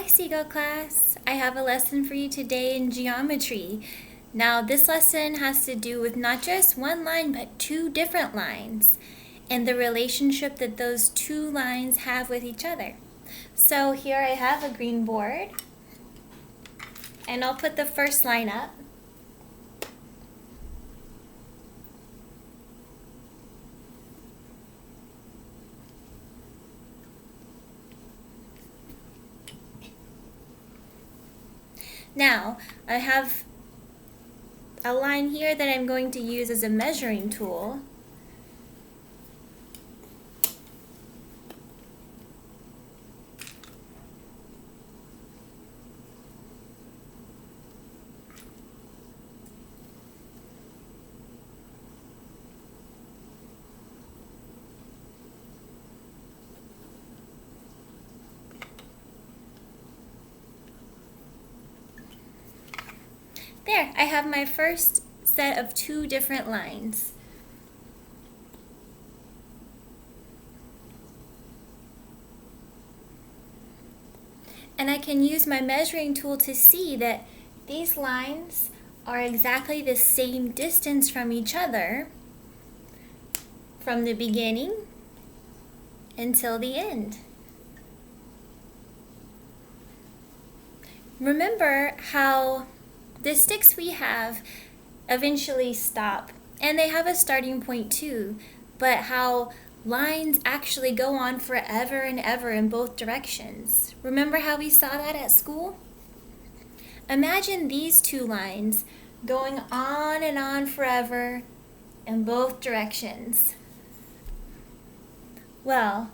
Hi Seagull class! I have a lesson for you today in geometry. Now this lesson has to do with not just one line but two different lines and the relationship that those two lines have with each other. So here I have a green board and I'll put the first line up. Now, I have a line here that I'm going to use as a measuring tool. There, I have my first set of two different lines. And I can use my measuring tool to see that these lines are exactly the same distance from each other from the beginning until the end. Remember how the sticks we have eventually stop, and they have a starting point too, but how lines actually go on forever and ever in both directions. Remember how we saw that at school? Imagine these two lines going on forever in both directions. Well,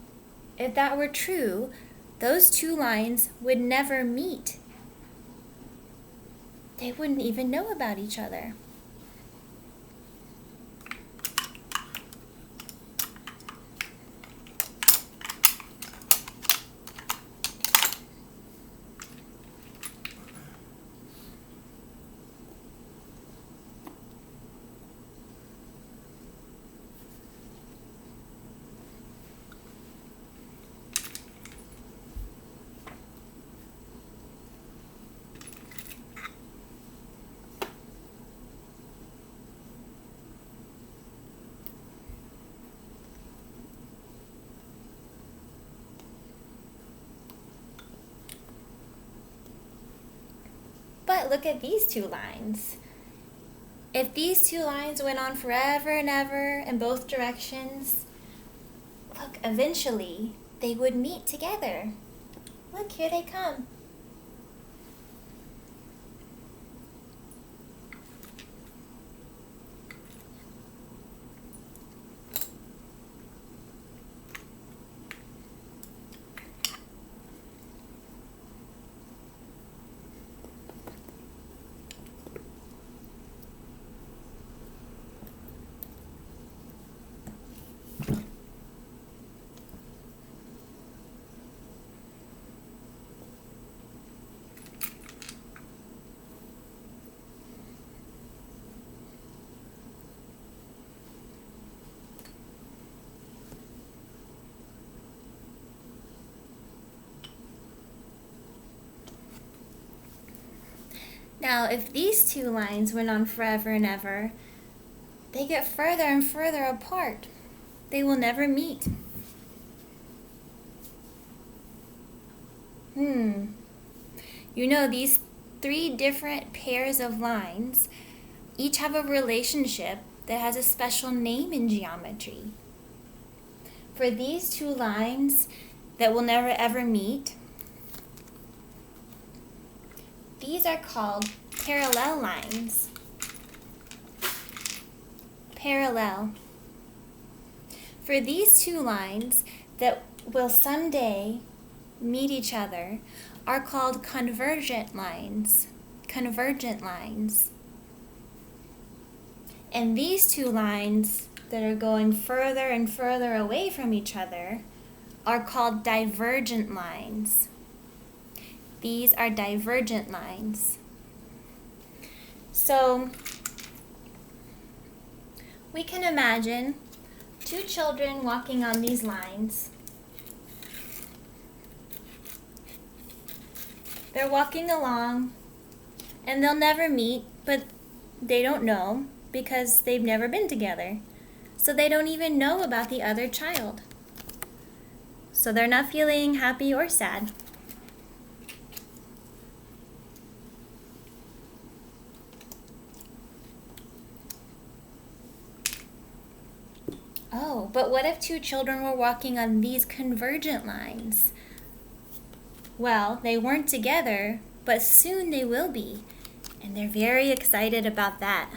if that were true, those two lines would never meet. They wouldn't even know about each other. But look at these two lines. If these two lines went on forever and ever in both directions, look, eventually they would meet together. Look, here they come. Now, if these two lines went on forever and ever, they get further and further apart. They will never meet. You know, these three different pairs of lines each have a relationship that has a special name in geometry. For these two lines that will never ever meet, these are called parallel lines. Parallel. For these two lines that will someday meet each other are called convergent lines. Convergent lines. And these two lines that are going further and further away from each other are called divergent lines. These are divergent lines. So we can imagine two children walking on these lines. They're walking along and they'll never meet, but they don't know because they've never been together. So they don't even know about the other child. So they're not feeling happy or sad. Oh, but what if two children were walking on these convergent lines? Well, they weren't together, but soon they will be. And they're very excited about that.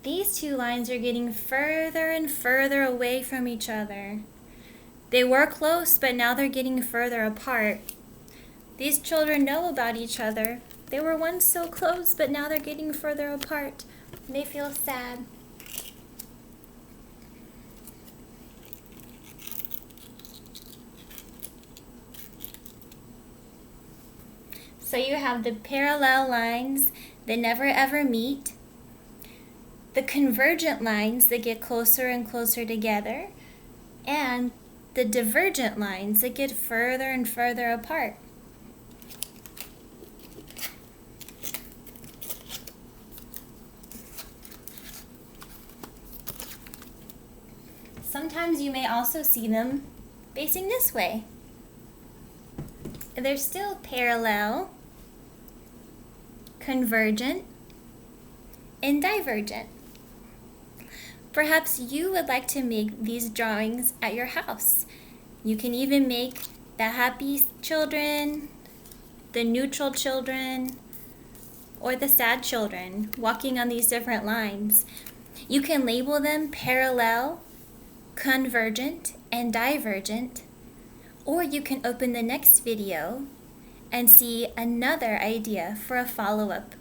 These two lines are getting further and further away from each other. They were close, but now they're getting further apart. These children know about each other. They were once so close, but now they're getting further apart. They feel sad. So you have the parallel lines that never ever meet, the convergent lines that get closer and closer together, and the divergent lines that get further and further apart. Sometimes you may also see them facing this way. They're still parallel, convergent, and divergent. Perhaps you would like to make these drawings at your house. You can even make the happy children, the neutral children, or the sad children walking on these different lines. You can label them parallel, convergent, and divergent, or you can open the next video and see another idea for a follow-up